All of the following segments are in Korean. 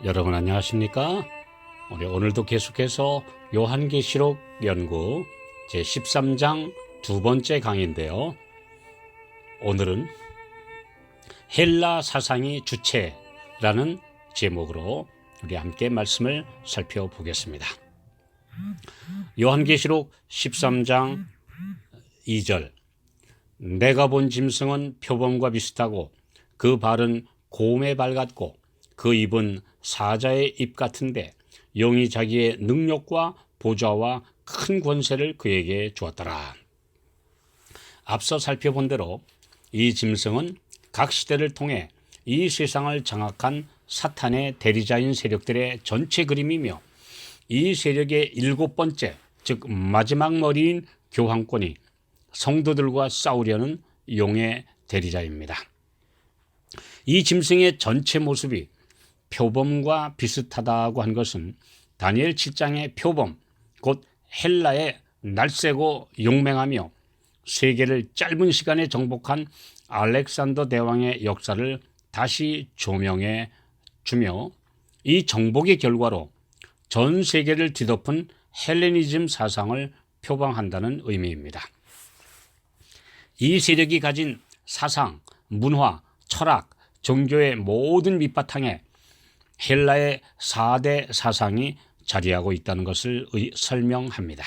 여러분 안녕하십니까? 우리 오늘도 계속해서 요한계시록 연구 제13장 두 번째 강의인데요. 오늘은 헬라 사상이 주체라는 제목으로 우리 함께 말씀을 살펴보겠습니다. 요한계시록 13장 2절 내가 본 짐승은 표범과 비슷하고 그 발은 곰의 발 같고 그 입은 사자의 입 같은데 영이 자기의 능력과 보좌와 큰 권세를 그에게 주었더라. 앞서 살펴본 대로 이 짐승은 각 시대를 통해 이 세상을 장악한 사탄의 대리자인 세력들의 전체 그림이며 이 세력의 일곱 번째, 즉 마지막 머리인 교황권이 성도들과 싸우려는 용의 대리자입니다. 이 짐승의 전체 모습이 표범과 비슷하다고 한 것은 다니엘 7장의 표범, 곧 헬라의 날쌔고 용맹하며 세계를 짧은 시간에 정복한 알렉산더 대왕의 역사를 다시 조명해 주며 이 정복의 결과로 전 세계를 뒤덮은 헬레니즘 사상을 표방한다는 의미입니다. 이 세력이 가진 사상, 문화, 철학, 종교의 모든 밑바탕에 헬라의 4대 사상이 자리하고 있다는 것을 설명합니다.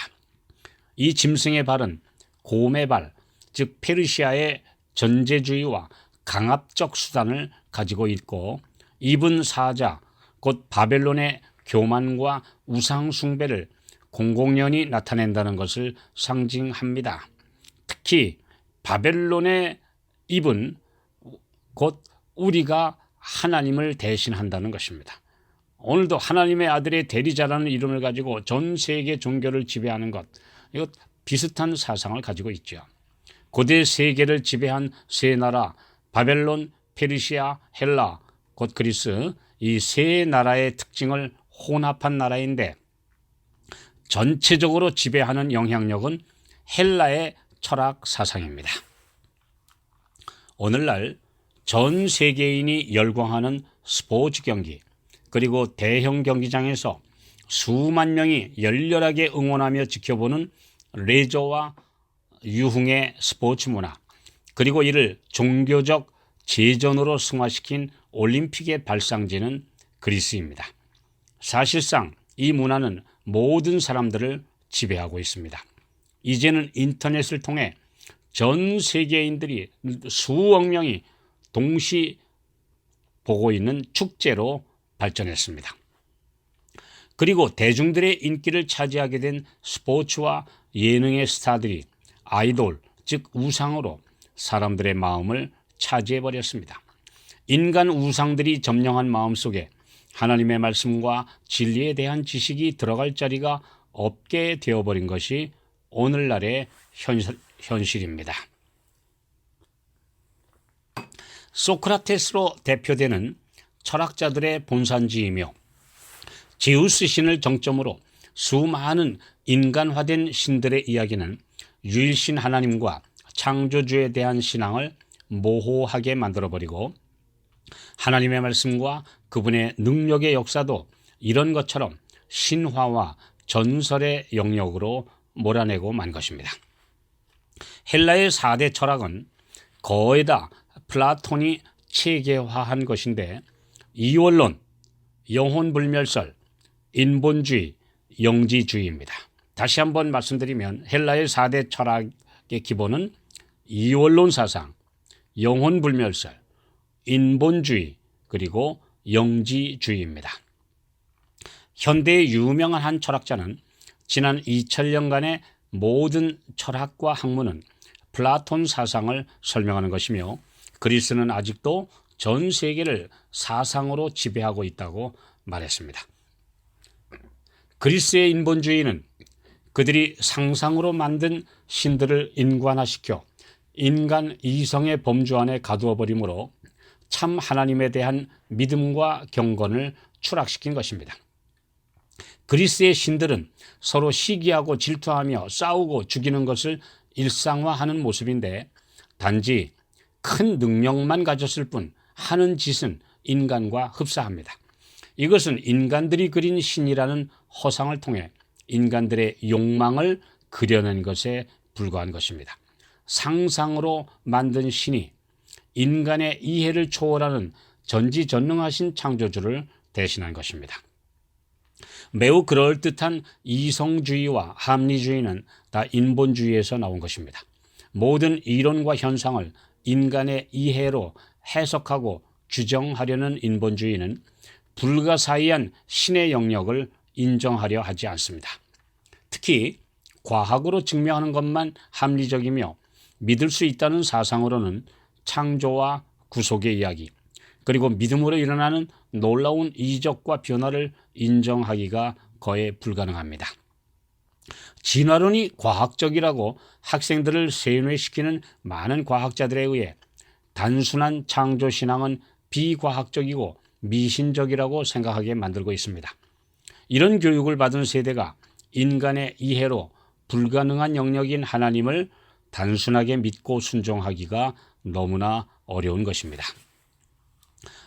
이 짐승의 발은 곰의 발, 즉 페르시아의 전제주의와 강압적 수단을 가지고 있고 입은 사자, 곧 바벨론의 교만과 우상 숭배를 공공연히 나타낸다는 것을 상징합니다. 특히 바벨론의 입은 곧 우리가 하나님을 대신한다는 것입니다. 오늘도 하나님의 아들의 대리자라는 이름을 가지고 전 세계 종교를 지배하는 것, 이거 비슷한 사상을 가지고 있죠. 고대 세계를 지배한 세 나라, 바벨론, 페르시아, 헬라, 곧 그리스, 이 세 나라의 특징을 혼합한 나라인데 전체적으로 지배하는 영향력은 헬라의 철학 사상입니다. 오늘날 전 세계인이 열광하는 스포츠 경기, 그리고 대형 경기장에서 수만 명이 열렬하게 응원하며 지켜보는 레저와 유흥의 스포츠 문화, 그리고 이를 종교적 제전으로 승화시킨 올림픽의 발상지는 그리스입니다. 사실상 이 문화는 모든 사람들을 지배하고 있습니다. 이제는 인터넷을 통해 전 세계인들이 수억 명이 동시 보고 있는 축제로 발전했습니다. 그리고 대중들의 인기를 차지하게 된 스포츠와 예능의 스타들이 아이돌, 즉 우상으로 사람들의 마음을 차지해버렸습니다. 인간 우상들이 점령한 마음속에 하나님의 말씀과 진리에 대한 지식이 들어갈 자리가 없게 되어버린 것이 오늘날의 현실입니다. 소크라테스로 대표되는 철학자들의 본산지이며 제우스 신을 정점으로 수많은 인간화된 신들의 이야기는 유일신 하나님과 창조주에 대한 신앙을 모호하게 만들어버리고 하나님의 말씀과 그분의 능력의 역사도 이런 것처럼 신화와 전설의 영역으로 몰아내고 만 것입니다. 헬라의 4대 철학은 거의 다 플라톤이 체계화한 것인데 이원론, 영혼불멸설, 인본주의, 영지주의입니다. 다시 한번 말씀드리면 헬라의 4대 철학의 기본은 이원론 사상, 영혼불멸설, 인본주의, 그리고 영지주의입니다. 현대의 유명한 한 철학자는 지난 2000년간의 모든 철학과 학문은 플라톤 사상을 설명하는 것이며 그리스는 아직도 전 세계를 사상으로 지배하고 있다고 말했습니다. 그리스의 인본주의는 그들이 상상으로 만든 신들을 인간화시켜 인간 이성의 범주 안에 가두어 버림으로 참 하나님에 대한 믿음과 경건을 추락시킨 것입니다. 그리스의 신들은 서로 시기하고 질투하며 싸우고 죽이는 것을 일상화하는 모습인데 단지 큰 능력만 가졌을 뿐 하는 짓은 인간과 흡사합니다. 이것은 인간들이 그린 신이라는 허상을 통해 인간들의 욕망을 그려낸 것에 불과한 것입니다. 상상으로 만든 신이 인간의 이해를 초월하는 전지전능하신 창조주를 대신한 것입니다. 매우 그럴듯한 이성주의와 합리주의는 다 인본주의에서 나온 것입니다. 모든 이론과 현상을 인간의 이해로 해석하고 규정하려는 인본주의는 불가사의한 신의 영역을 인정하려 하지 않습니다. 특히 과학으로 증명하는 것만 합리적이며 믿을 수 있다는 사상으로는 창조와 구속의 이야기, 그리고 믿음으로 일어나는 놀라운 이적과 변화를 인정하기가 거의 불가능합니다. 진화론이 과학적이라고 학생들을 세뇌시키는 많은 과학자들에 의해 단순한 창조신앙은 비과학적이고 미신적이라고 생각하게 만들고 있습니다. 이런 교육을 받은 세대가 인간의 이해로 불가능한 영역인 하나님을 단순하게 믿고 순종하기가 너무나 어려운 것입니다.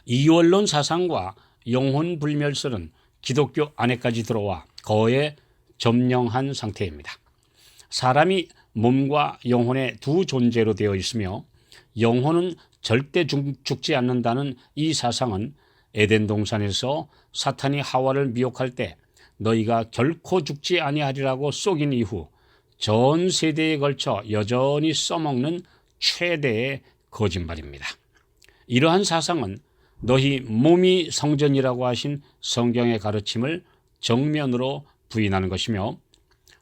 이원론 사상과 영혼불멸설은 기독교 안에까지 들어와 거의 점령한 상태입니다. 사람이 몸과 영혼의 두 존재로 되어 있으며 영혼은 절대 죽지 않는다는 이 사상은 에덴 동산에서 사탄이 하와를 미혹할 때 너희가 결코 죽지 아니하리라고 속인 이후 전 세대에 걸쳐 여전히 써먹는 최대의 거짓말입니다. 이러한 사상은 너희 몸이 성전이라고 하신 성경의 가르침을 정면으로 부인하는 것이며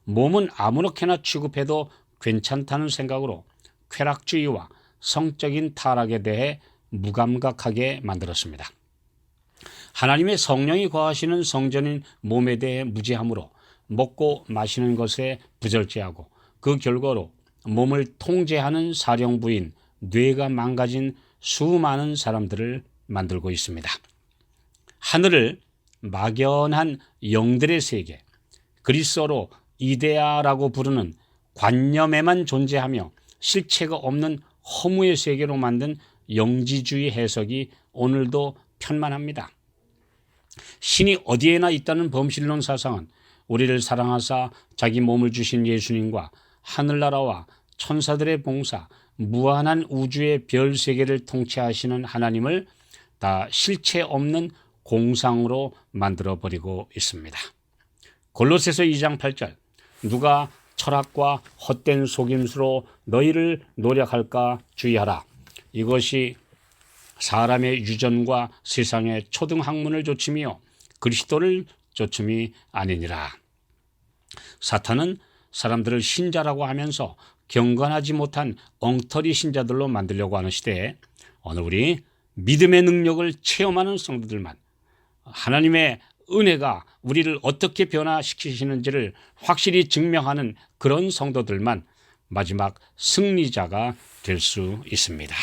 몸은 아무렇게나 취급해도 괜찮다는 생각으로 쾌락주의와 성적인 타락에 대해 무감각하게 만들었습니다. 하나님의 성령이 거하시는 성전인 몸에 대해 무지함으로 먹고 마시는 것에 부절제하고 그 결과로 몸을 통제하는 사령부인 뇌가 망가진 수많은 사람들을 만들고 있습니다. 하늘을 막연한 영들의 세계, 그리스어로 이데아라고 부르는 관념에만 존재하며 실체가 없는 허무의 세계로 만든 영지주의 해석이 오늘도 편만합니다. 신이 어디에나 있다는 범신론 사상은 우리를 사랑하사 자기 몸을 주신 예수님과 하늘나라와 천사들의 봉사, 무한한 우주의 별 세계를 통치하시는 하나님을 다 실체 없는 공상으로 만들어버리고 있습니다. 골로새서 2장 8절, 누가 철학과 헛된 속임수로 너희를 노력할까 주의하라. 이것이 사람의 유전과 세상의 초등학문을 조침이요 그리스도를 조침이 아니니라. 사탄은 사람들을 신자라고 하면서 경건하지 못한 엉터리 신자들로 만들려고 하는 시대에 오늘 우리 믿음의 능력을 체험하는 성도들만, 하나님의 은혜가 우리를 어떻게 변화시키시는지를 확실히 증명하는 그런 성도들만 마지막 승리자가 될 수 있습니다.